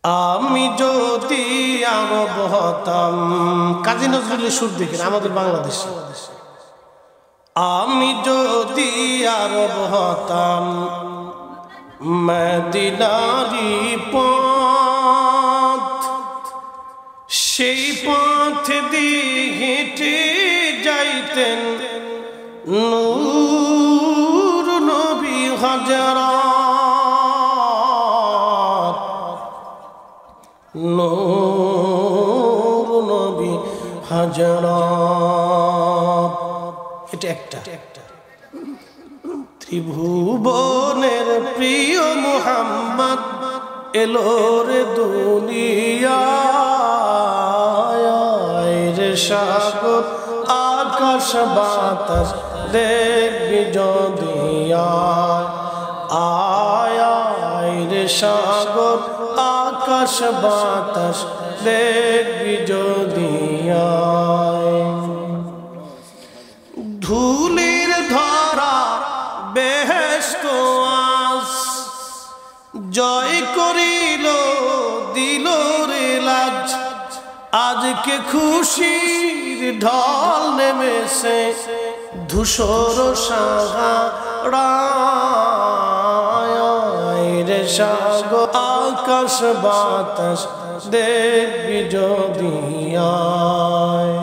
আমি যদি আরব হতাম, কাজী নজরুলের সুর দেখেন আমাদের বাংলাদেশে। আমি যদি আরব হতাম, মদিনারি পথ, সেই পথ দিয়ে হেঁটে যাইতেন নূর নবী হযরত, নূর নবী হযরত। এটা একটা ত্রিভুবনের প্রিয় মুহাম্মদ এলো রে দুনিয়ায়, রে সাগর আকাশ বাতাস দেখবি যদি আয়, রে সাগর আকাশ বাতাস দেখবি যদি ধুলির ধরা বেহেশত আজ জয় করিল দিল রে লাজ, আজকে খুশির ঢল নেমেছে ধূসর সাহারায়, রে সাগর আকাশ বাতাস দেখবি যদি আয়।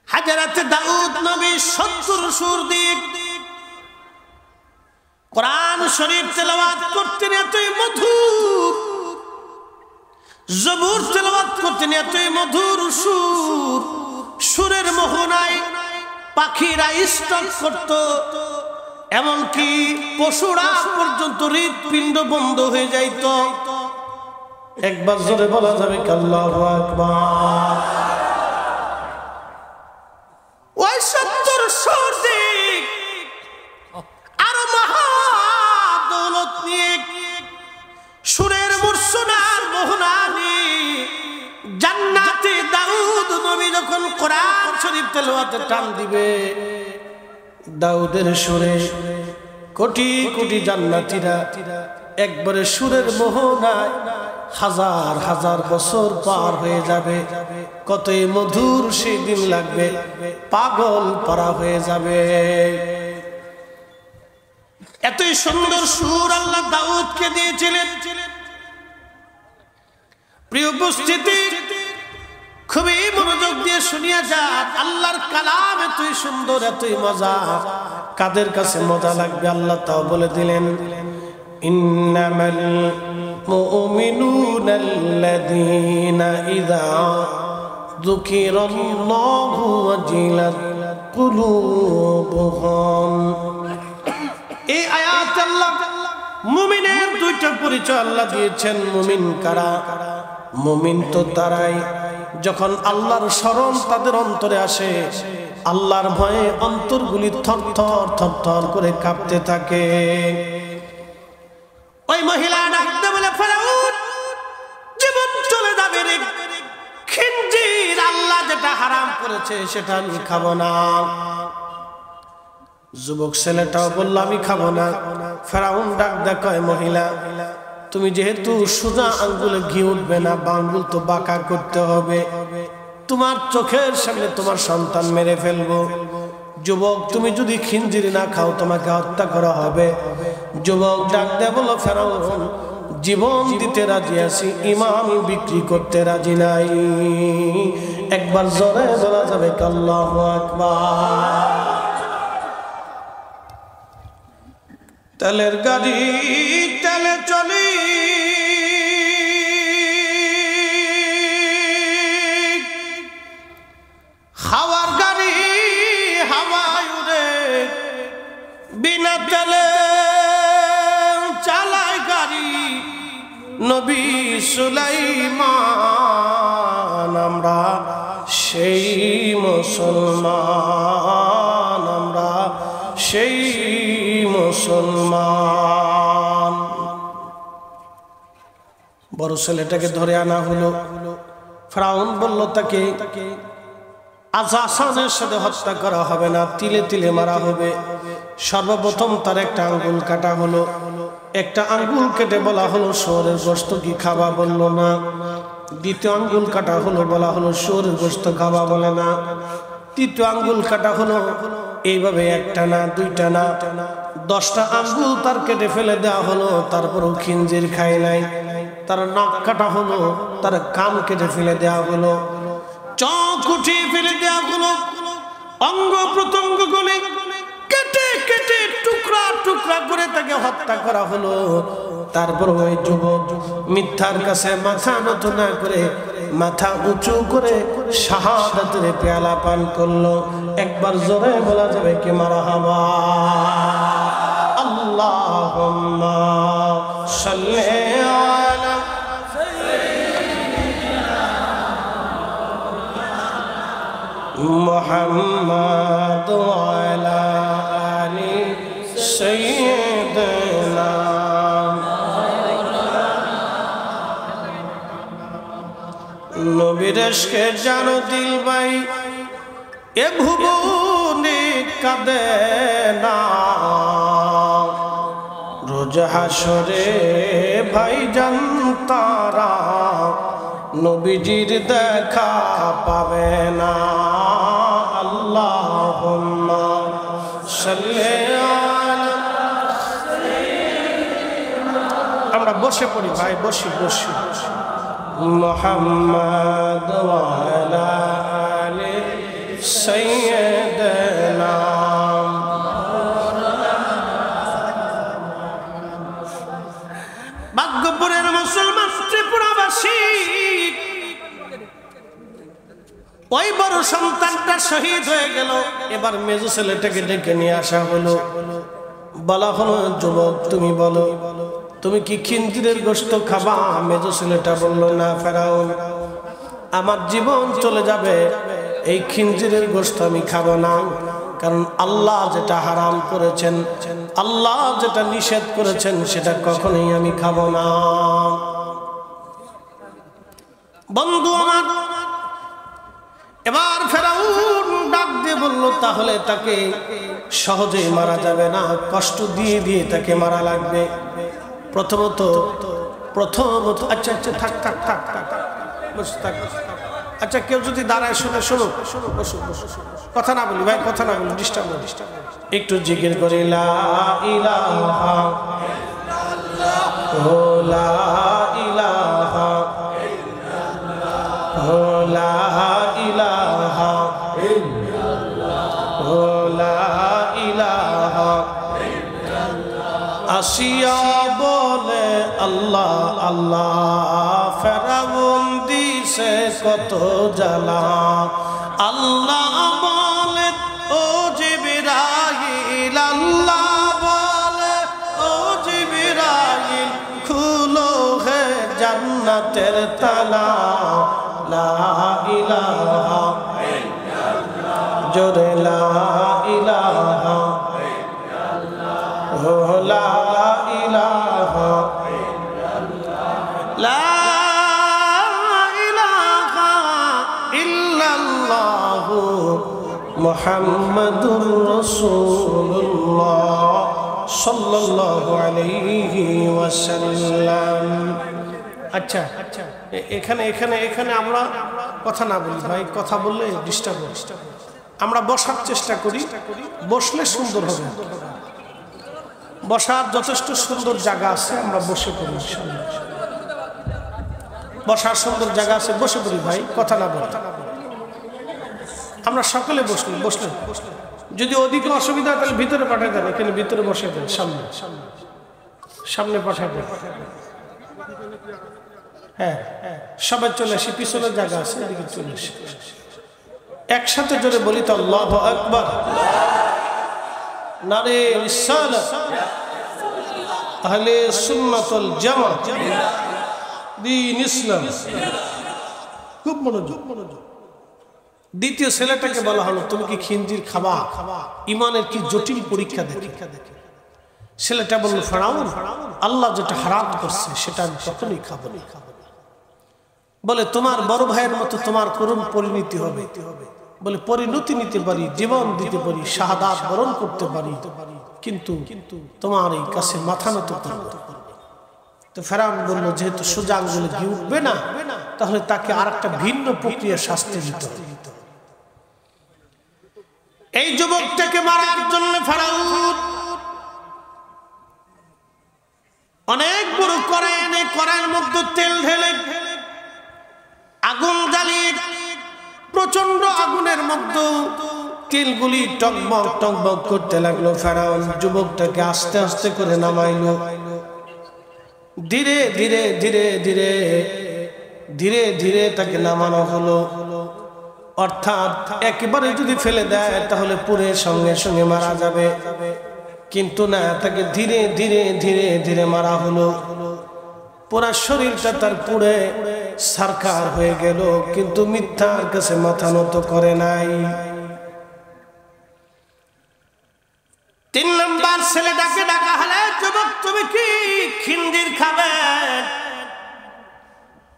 হাজরাতে দাউদ নবী 70 সুর দিয়ে কোরআন শরীফ তেলাওয়াত করতেন, এতই মধুর। জবুর তেলাওয়াত করতেন, এতই মধুর সুর। সুরের মোহনায় পাখিরা স্টক করত, এমনকি পশুরা পর্যন্ত হৃৎপিণ্ড বন্ধ হয়ে যাইত। একবার জোরে বলা যাবে আল্লাহু আকবার। ওই 70 সুর দিক আরো মহা দৌলত নিয়ে, সুরের মূর্ছনার মোহনা নিয়ে জান্নাতে দাউদ নবী যখন কোরআন শরীফ তেলাওয়াতে টান দিবে, দাউদের সুরে কোটি কোটি জান্নাতীরা একবারে সুরের মোহনায় হাজার হাজার বছর পার হয়ে যাবে। কতই মধুর সেই দিন লাগবে, পাগল পারা হয়ে যাবে। এতই সুন্দর সুর আল্লাহ দাউদকে দিয়েছিলেন। প্রিয় উপস্থিতি, খুবই মনোযোগ দিয়ে শুনিয়া যান। আল্লাহর কালাম এতই সুন্দর, এতই মজা। কাদের কাছে মজা লাগবে আল্লাহ তাও বলে দিলেন, ইন্নামাল মুমিনুনা আল্লাযীনা ইযা যুকিরাল্লাহু ওয়াজিলাত কুলুবুহুম। এই আয়াতে আল্লাহ মুমিনের দুইটা পরিচয় আল্লাহ দিয়েছেন। মুমিন কারা? মুমিন তো তারাই যখন আল্লাহর স্মরণ তাদের অন্তরে আসে, আল্লাহর ভয়ে অন্তরগুলি থরথর থরথর করে কাঁপতে থাকে। ওই মহিলা ডাকতে বলে, ফেরাউন জীবন চলে যাবে রে, খিনজির আল্লাহ যেটা হারাম করেছে সেটা আমি খাবো না। যুবক ছেলেটাও বলল আমি খাবো না। ফেরাউন ডাক দেখায়, মহিলা তুমি যেহেতু সোজা আঙ্গুলে ঘি উঠবে না, আঙ্গুল তো বাঁকা করতে হবে। তোমার চোখের সামনে তোমার সন্তান মেরে ফেলবো। যুবক তুমি যদি খিনজিরি না খাও তোমাকে হত্যা করা হবে। যুবক ডাক দেয় বলো, ফেরাউন জীবন দিতে রাজি আছি, ইমান বিক্রি করতে রাজি নাই। একবার জোরে বলা যাবে আল্লাহু আকবার। তেলের গাড়ি তেলে চলি, হাওয়ার গাড়ি হাওয়ায় উড়ে, বিনা তেলে চালায় গাড়ি নবী সুলাইমান। আমরা সেই মুসলমান, আমরা সেই মুসলমান। বড় ছেলেটাকে ধরে আনা হলো। ফেরাউন বলল তাকে আসানের সাথে হত্যা করা হবে না, তিলে তিলে মারা হবে। সর্বপ্রথম তার একটা আঙ্গুল কাটা হলো। একটা আঙ্গুল কেটে বলা হলো শুয়োরের গোশত কি খাবা, বললো না। দ্বিতীয় আঙ্গুল কাটা হলো, বলা হলো শুয়োরের গোশত খাবা, বলে না। তৃতীয় আঙ্গুল কাটা হলো, এইভাবে একটা না দুইটা না 10টা আঙ্গুল তার কেটে ফেলে দেওয়া হলো, তারপরও খিনজির খায় নাই। তার নাক কাটা হলো, তার কান কেটে ফেলে দেওয়া হলো, চোখ উঠিয়ে ফেলে দেওয়া হলো, অঙ্গ প্রত্যঙ্গ গুলি কেটে কেটে টুকরা টুকরা করে তাকে হত্যা করা হলো। তারপর ওই যুবক মিথ্যার কাছে মাথা নত না করে মাথা উঁচু করে শাহাদাতের পেয়ালা পান করলো। একবার জোরে বলা যাবে কি মারহাবা। আল্লাহুম্মা সাল্লি আলা মুহাম্মাদ ওয়া আলা আলি সাইয়্যিদিনা। নবীর ইশকে জানো দিল ভাই, এ ভুবনে কাঁদে না। রোজ হাসরে ভাইজান তারা নবীজির দেখা পাবে না। আল্লাহুম্মা সাল্লি আলা। আমরা বসে পড়ি ভাই, বসি বসি। মুহাম্মাদ ওয়া আলা আলি সাইয়্যিদিনা। ভাগ্যপুরের মুসলমান ত্রিপুরাবাসী, ওই বড় সন্তানটা শহীদ হয়ে গেল। এবার মেজো ছেলেটাকে ডেকে নিয়ে আসা হলো, বলা হলো যুবক তুমি বলো তুমি কি খিনজিরের গোশত খাবা? মেজো ছেলেটা বলল না ফেরাউন, আমার জীবন চলে যাবে, এই খিনজিরের গোশত আমি খাবো না। কারণ আল্লাহ যেটা হারাম করেছেন, আল্লাহ যেটা নিষেধ করেছেন, সেটা কখনোই আমি খাবো না। বন্ধু আমার, এবার ফেরাউন ডাক দিয়ে বলল তাহলে তাকে সহজেই মারা যাবে না, কষ্ট দিয়ে দিয়ে তাকে মারা লাগবে। প্রথমত আচ্ছা আচ্ছা থাক থাক থাক থাক বসে থাক। আচ্ছা কেউ যদি দাঁড়ায় শুনে শোনো, কথা না বলি ভাই, কথা না বলি, ডিস্টার্ব একটু জিকির করি। লা ইলাহা ইল্লাল্লাহ, লা ইলাহা ইল্লাল্লাহ, লা ইলাহা ইল্লাল্লাহ, লা ইলাহা ইল্লাল্লাহ। আসিয়া বলে আল্লাহ আল্লাহ, ফেরাউন দিছে কত জ্বালা। আল্লাহ বলে ও জিবরাইল, আল্লাহ বলে ও জিবরাইল, খুলো হে জান্নাতের তালা। লা ইলাহা ইল্লাল্লাহ, জোরে লা ইলাহা ইল্লাল্লাহ, লা ইলাহা ইল্লাল্লাহ, লা ইলাহা ইল্লাল্লাহ, মুহাম্মাদুর রাসূলুল্লাহ সাল্লাল্লাহু আলাইহি ওয়াসাল্লাম। আচ্ছা এখানে এখানে এখানে আমরা কথা না বলি ভাই, কথা বললে ডিস্টার্ব হবে। আমরা বসার চেষ্টা করি, বসলে সুন্দর হবে। বসার যথেষ্ট সুন্দর জায়গা আছে, আমরা বসে পড়ি। বসার সুন্দর জায়গা আছে, বসে পড়ি ভাই, কথা না বলি। আমরা সকলে বসলে যদি ওদিকে অসুবিধা তাহলে ভিতরে পাঠিয়ে দেন, এখানে ভিতরে বসে দেন, সামনে সামনে পাঠিয়ে দেন। হ্যাঁ সবাই চলে আসি, পিছনের জায়গা আছে, এদিকে চলে আসি। একসাথে জোরে বলি তো আল্লাহু আকবার, নারে রিসালাত, আহলে সুন্নাত ওয়াল জামাত, দ্বীন ইসলাম। খুব মনোযোগ। দ্বিতীয় ছেলেটাকে বলা হলো তুমি কি খিনজির খাবা? ইমানের কি জটিল পরীক্ষা দেখে। ছেলেটা বলল ফেরাউন, আল্লাহ যেটা হারাম করছে সেটা আমি কখনোই খাবো না। বলে তোমার বড় ভাইয়ের মতো তোমার করুণ পরিণতি হবে, বলে পরিণতি নিতে পারি, জীবন দিতে পারি, শাহাদাত বরণ করতে পারি, কিন্তু তোমার এই কাছে মাথা নত করব। তো ফেরাউন বলল যেহেতু সোজা আঙ্গুলে ঘি উঠবে না, তাহলে তাকে আর একটা ভিন্ন প্রক্রিয়া শাস্তি দিতে হবে। এই যুবকটাকে মারার জন্য ফেরাউন অনেক বড় কড়াই এনে কড়াইয়ের মধ্যে তেল ঢেলে আগুন জ্বালিয়ে প্রচন্ড আগুনের মধ্যে তেলগুলি টকবক টকবক করতে লাগলো। ফেরাউন যুবকটাকে আস্তে আস্তে করে নামাইলো। ধীরে ধীরে ধীরে ধীরে ধীরে ধীরে তাকে নামানো হলো। অর্থাৎ একেবারে যদি ফেলে দেয় তাহলে পুরে সঙ্গে সঙ্গে মারা যাবে, কিন্তু না, তাকে ধীরে ধীরে ধীরে ধীরে মারা হলো। পুরা শরীরটা তার পুড়ে সারকার হয়ে গেল, কিন্তু মিথ্যার কাছে মাথা নত করে নাই। 3 নম্বর ছেলেটাকে ডাকা হলে, যুবক তুমি কি খিঞ্জির খাবে?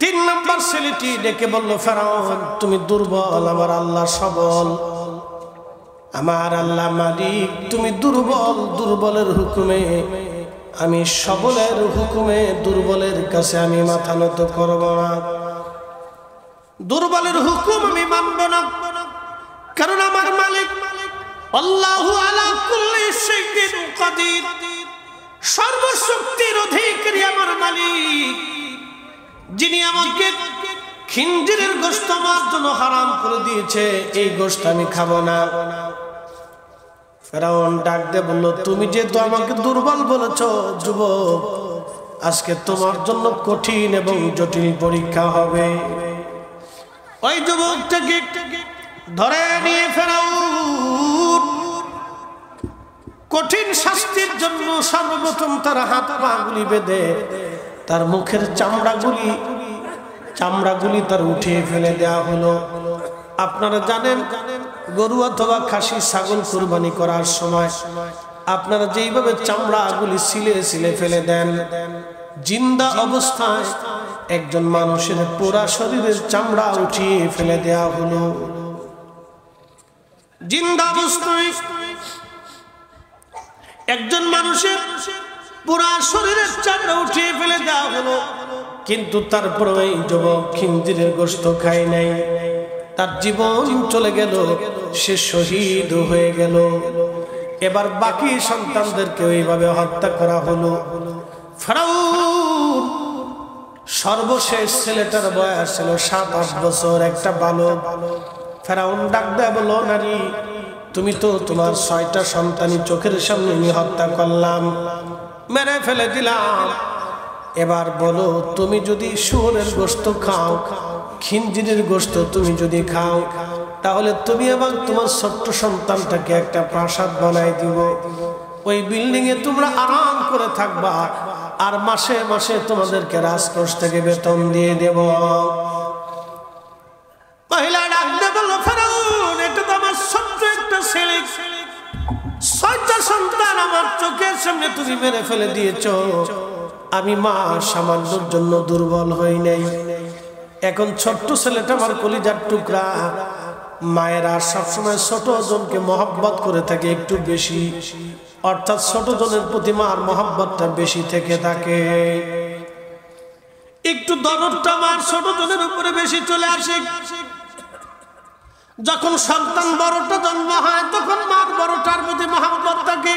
3 নম্বর ছেলেটি ডেকে বলল, ফেরাউন তুমি দুর্বল, আমার আল্লাহ সবল। আমার আল্লাহ মালিক, তুমি দুর্বল, দুর্বলের হুকুমে আমি সবলের হুকুমে দুর্বলের কাছে আমি মাথা নত করব না। দুর্বলের হুকুম আমি মানব না, কারণ আমার মালিক আল্লাহু আলা কুল্লি শাইইন কাদির, সর্বশক্তির অধিকারী আমার মালিক, যিনি আমাকে খিঞ্জিরের গোশত আমার জন্য হারাম করে দিয়েছে, এই গোশত আমি খাবো না। ফেরাউন ডাক দিয়ে বলল, তুমি যেহেতু আমাকে দুর্বল বলেছো যুবক, আজকে তোমার জন্য কঠিন এবং জটিল পরীক্ষা হবে। ওই যুবকটাকে ধরে নিয়ে ফেরাউন কঠিন শাস্তির জন্য সর্বপ্রথম তার হাত পা গুলি বেঁধে তার মুখের চামড়াগুলি তার উঠিয়ে ফেলে দেওয়া হলো। আপনারা জানেন, গরু অথবা খাসি ছাগল কুরবানি করার সময় আপনারা যেইভাবে চামড়াগুলি ছিলে ছিলে ফেলে দেন, জিন্দা অবস্থায় একজন মানুষের পুরা শরীরের চামড়া উঠিয়ে ফেলে দেওয়া হলো। জিন্দা অবস্থায় একজন মানুষের পুরা শরীরের চামড়া উঠিয়ে ফেলে দেওয়া হলো, কিন্তু তারপরে এই যুবক খিঞ্জিরের গোশত খায় নাই, তার জীবন চলে গেল, সে শহীদ হয়ে গেল। এবার বাকি সন্তানদেরকে এইভাবে হত্যা করা হলো। ফেরাউন সর্বশেষ ছেলেটার বয়স ছিল 7-8 বছর, একটা বালক। ফেরাউন ডাক দেয়া বলল, নারী তুমি তো তোমার 6টা সন্তানই চোখের সামনে আমি হত্যা করলাম, মেরে ফেলে দিলাম। এবার বলো, তুমি যদি শুয়োরের গোশত খাও, খিঞ্জিরের গোশত তুমি যদি খাও, তাহলে তুমি এবং তোমার ছোট্ট সন্তানটাকে একটা প্রাসাদ বানাই দিব, ওই বিল্ডিং এ তোমরা আরাম করে থাকবা, আর মাসে মাসে তোমাদেরকে রাজকোষ থেকে বেতন দিয়ে দেব। মহিলা ডাকতে বলল, ফেরাউন এটা তো আমার ছোট্ট একটা ছেলে, 6টা সন্তান আমার চোখের সামনে তুমি মেরে ফেলে দিয়েছ, আমি মা সামান্যর জন্য দুর্বল হই নাই। এখন ছোট্ট ছেলেটা আমার কলিজার টুকরা। মায়েরা সবসময় ছোট জনকে মহব্বত করে থাকে একটু বেশি, অর্থাৎ ছোট জনের প্রতি মার মহব্বতটা বেশি থেকে থাকে। একটু দরদটা মার ছোট জনের উপরে বেশি চলে আসে। যখন সন্তান বড়টা জন্ম হয়, তখন মার বড়টার প্রতি মহব্বত থাকে,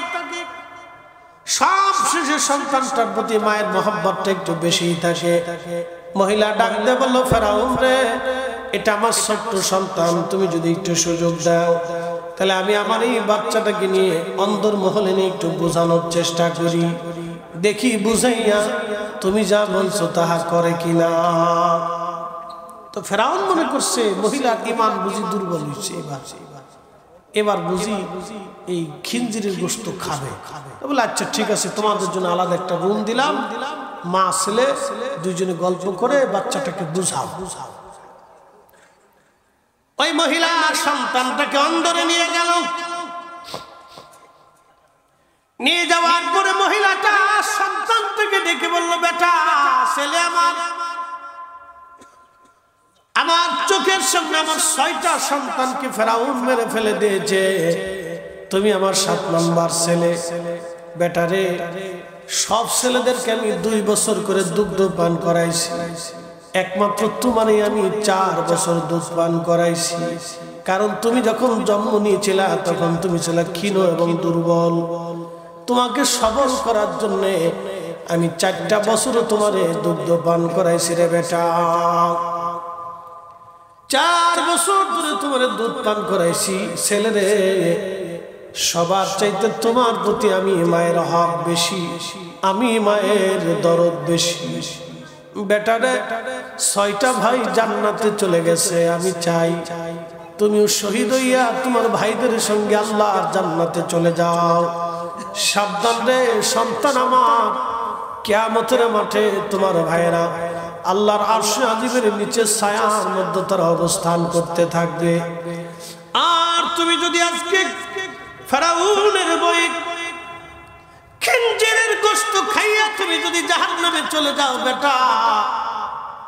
সব শেষে সন্তানটার প্রতি মায়ের মহব্বতটা একটু বেশি থাকে। মহিলা ডাক দিয়ে বলল, ফেরাউন রে, এটা আমার ছোট্ট সন্তান, তুমি যদি একটু সুযোগ দাও, তাহলে আমি আমার এই বাচ্চাটাকে নিয়ে অন্দর মহলে নিয়ে একটু বোঝানোর চেষ্টা করি, দেখি বুঝাইয়া তুমি যা বলছো তাহা করে কিনা। তো ফেরাউন মনে করছে মহিলার ঈমান বুঝি দুর্বল হয়েছে, এবার বুঝি এই খিঞ্জিরের গোশত খাবে। বলে আচ্ছা ঠিক আছে, তোমাদের জন্য আলাদা একটা রুম দিলাম, মা ছেলে দুইজনে গল্প করে বাচ্চাটাকে বুঝাও। ওই মহিলা সন্তানটাকে অন্দরে নিয়ে গেল। নিয়ে যাওয়ার পরে মহিলাটা সন্তানটাকে ডেকে বলল, বেটা ছেলে আমার আমার চোখের সামনে আমার 6টা সন্তানকে ফেরাউন মেরে ফেলে দিয়েছে, তুমি আমার 7 নম্বর ছেলে। বেটারে, সব ছেলেদেরকে আমি 2 বছর করে দুগ্ধ পান করাইছি, একমাত্র তোমারই আমি 4 বছর দুধ পান করাইছি। কারণ তুমি যখন জন্ম নিয়েছিলা তখন তুমি ছিলা ক্ষীণ এবং দুর্বল। তোমাকে সবল করার জন্য আমি 4টা বছরও তোমারে দুগ্ধ পান করাইছি রে বেটা। 4 বছর ধরে তোমারে দুধ পান করাইছি ছেলেরে। সবার চাইতে তোমার প্রতি আমি মায়ের হক বেশি, আমি মায়ের দরদ বেশি। বেটারে, 6টা ভাই জান্নাতে চলে গেছে, আমি চাই তুমিও শহীদ হইয়া তোমার ভাইদের সঙ্গে আল্লাহর জান্নাতে চলে যাও। সাবধান রে সন্তান আমার, কিয়ামতের মাঠে তোমার ভাইরা আল্লাহর আরশে আজিমের নিচে ছায়ার মধ্যে তারা অবস্থান করতে থাকবে। আর তুমি যদি আজকে ফেরাউনের বই খিনজিরের গোশত খাইয়া তুমি যদি জাহান্নামে চলে যাও বেটা,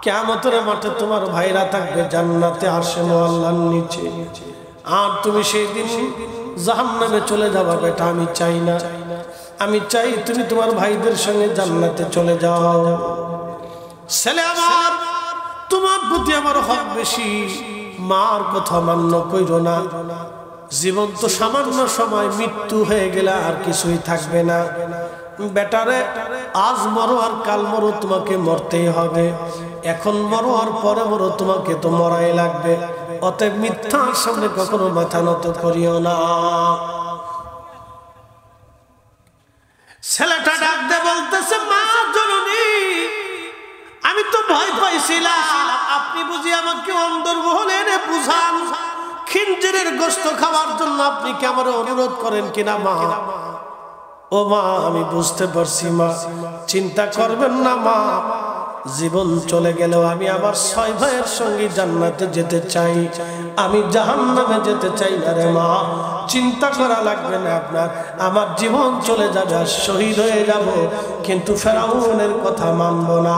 কিয়ামতের মাঠে তোমার ভাইরা থাকবে জান্নাতে আরশে আল্লাহর নিচে। আর তুমি সেই দিন জাহান্নামে চলে যাবা বেটা, আমি চাই না। আমি চাই তুমি তোমার ভাইদের সঙ্গে জান্নাতে চলে যাও। ছেলে আমার, তোমার প্রতি আমার হক বেশি, মার কথা মান্য কইরো না। জীবন তো সামান্য সময়, মৃত্যু হয়ে গেলে আর কিছুই থাকবে না। বেটারে, আজ মরো আর কাল মরো, তোমাকে মরতেই হবে। এখন মরো আর পরে মরো, তোমাকে তো মরাই লাগবে। অতএব মিথ্যার সামনে কখনো মাথা নত করিও না। ছেলেটা ডাক দে বলতেছে, মা জননী, আমি তো ভয় পাইছিলাম, আপনি বুঝি আমাকে অন্দরমহলে এনে বুঝান, খিনজিরের গোশত খাওয়ার জন্য আপনি কি আমার অনুরোধ করেন কিনা মা? ও মা, আমি বুঝতে পারছি মা, চিন্তা করবেন না মা। জীবন চলে গেলেও আমি আমার 6 ভাইয়ের সঙ্গে জান্নাতে যেতে চাই, আমি জাহান্নামে যেতে চাই না রে মা। চিন্তা করা লাগবে না আপনার, আমার জীবন চলে যাবে আর শহীদ হয়ে যাব, কিন্তু ফেরাউনের কথা মানব না।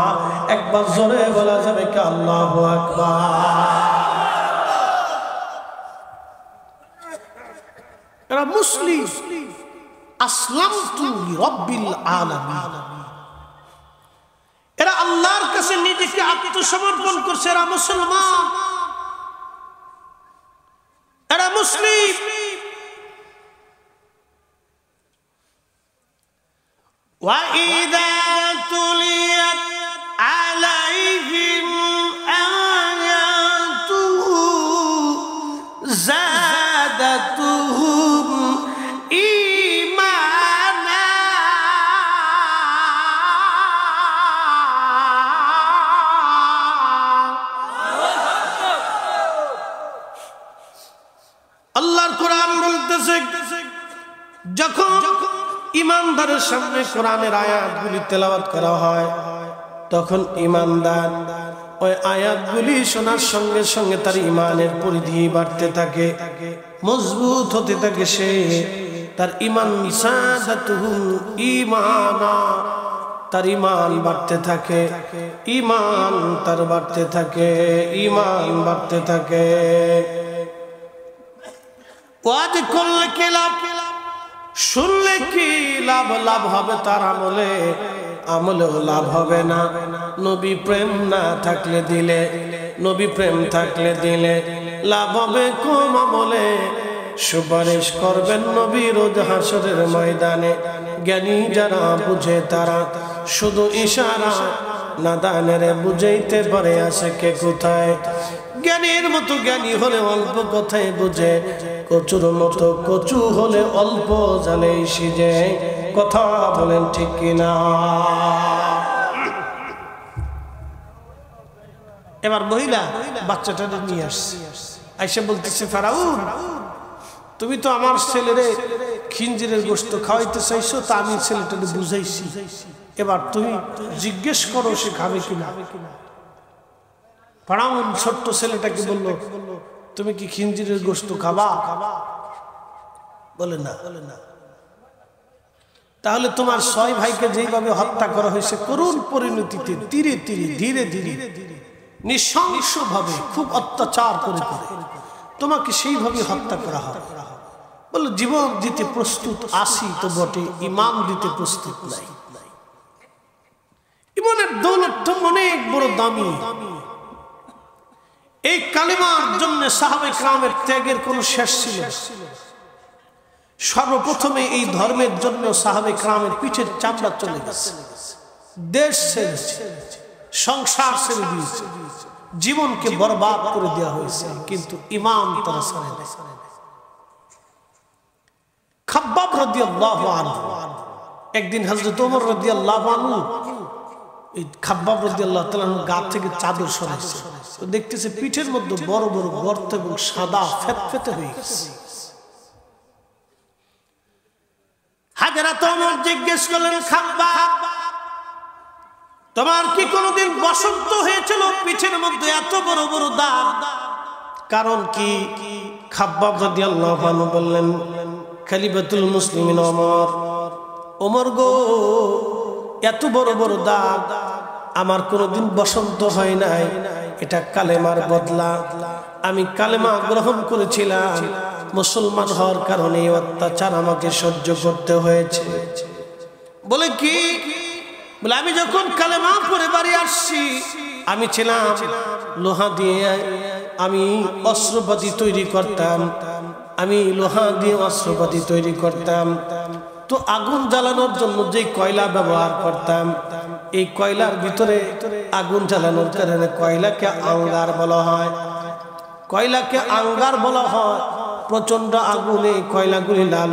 একবার জোরে বলা যাবে কি আল্লাহু আকবার? এরা মুসলিম, আসলামতু লিরাব্বিল আলামিন, এরা আল্লাহর কাছে নিজেকে আত্মসমর্পণ করছে। এরা মুসলমান, এরা মুসলিম। وَإِذَا تُلِيَتْ عَلَيْهِمْ آيَاتُهُ زَادَتْهُمْ إِيمَانًا আল্লাহর কোরআন বলতেছে, যখন ইমানদারের সামনে কোরআনের আয়াতগুলি তেলাওয়াত করা হয় তখন ইমানদার ওই আয়াতগুলি শোনার সঙ্গে সঙ্গে তার ইমানের পরিধি বাড়তে থাকে, মজবুত হতে থাকে। সে তার ইমান সাদাতুহু ঈমানা, তার ইমান বাড়তে থাকে, ইমান তার বাড়তে থাকে, ইমান বাড়তে থাকে। ওয়াজ করলে কি লাভ, শুনলে কি লাভ? লাভ হবে তার আমলে, আমলেও লাভ হবে না। নবী প্রেম না থাকলে দিলে, নবী প্রেম থাকলে দিলে লাভ হবে কম আমলে। সুপারিশ করবেন নবী রোজ হাসরের ময়দানে। জ্ঞানী যারা বুঝে তারা শুধু ইশারা, নাদানের বুঝাইতে পারে আসে কে কোথায়। জ্ঞানীর মতো জ্ঞানী হলে অল্প কথায় বুঝে, কচুর মতো কচু হলে অল্প জালেই সিজে। কথা বলেন ঠিক কিনা? এবার মহিলা বাচ্চাটা নিয়ে আসছে, আইসা বলতেছে, ফেরাউন, তুমি তো আমার ছেলেরে খিনজিরের গোশত খাওয়াইতে চাইছো, তা আমি ছেলেটাকে বুঝাইছি, এবার তুমি জিজ্ঞেস করো সে খাবে কিনা। ফেরাউন ছোট্ট ছেলেটাকে বলল, তুমি কি খিনজিরের গোশত খাবা? বলে না। তাহলে তোমার 6 ভাইকে যেইভাবে হত্যা করা হয়েছে করুণ পরিণতিতে, ধীরে ধীরে ধীরে ধীরে নৃশংসভাবে খুব অত্যাচার করে তোমাকে সেইভাবে হত্যা করা হবে। বলল জীবন দিতে প্রস্তুত আছি তো বটে, ইমান দিতে প্রস্তুত নাই। ইমানের দৌলতটা অনেক বড় দামি। এই কালেমার জন্য সাহাবায়ে কেরামের ত্যাগের কোনো শেষ ছিল না। সর্বপ্রথমে এই ধর্মের জন্য সাহাবায়ে কেরামের পিঠের চামড়া চলে গেছে, দেশ ছেড়েছে, সংসার ছেড়ে দিয়েছে, জীবনকে বরবাদ করে দেওয়া হয়েছে, কিন্তু ইমান তারা ছাড়ে নাই। খাব্বাব রাদিয়াল্লাহু আনহু একদিন হযরত ওমর রাদিয়াল্লাহু আনহু এই খাব্বাব রাদিয়াল্লাহু তাআলা গা থেকে চাদর সরাইছে, তো দেখতেছে পিঠের মধ্যে বড় বড় গর্ত এবং সাদা ফেতফেতে হয়ে গেছে। হযরত ওমর জিজ্ঞেস করলেন, খাব্বাব তোমার কি কোনোদিন বসন্ত হয়েছিল পিঠের মধ্যে এত বড় বড় দাগ? কারণ কি? খাব্বাব রাদিয়াল্লাহু আনহু বললেন, খলিফাতুল মুসলিমিন ওমর, ওমর গো, এত বড় বড় দাগ আমার কোনোদিন বসন্ত হয় নাই। এটা কালেমার বদলা। আমি কালেমা গ্রহণ করেছিলাম, মুসলমান হওয়ার কারণে অত্যাচার আমাকে সহ্য করতে হয়েছে। বলে কি? বলে আমি যখন কালেমা পড়ে বাড়ি আসছি, আমি ছিলাম লোহা দিয়ে আমি অস্ত্রপাতি তৈরি করতাম, আমি লোহা দিয়ে অস্ত্রপাতি তৈরি করতাম। তো আগুন জ্বালানোর জন্য যে কয়লা ব্যবহার করতাম, এই কয়লার ভিতরে আগুন জ্বালানোর কারণে কয়লাকে আঙ্গার বলা হয়। কয়লাকে আঙ্গার বলা হয়। প্রচন্ড আগুনে কয়লাগুলি লাল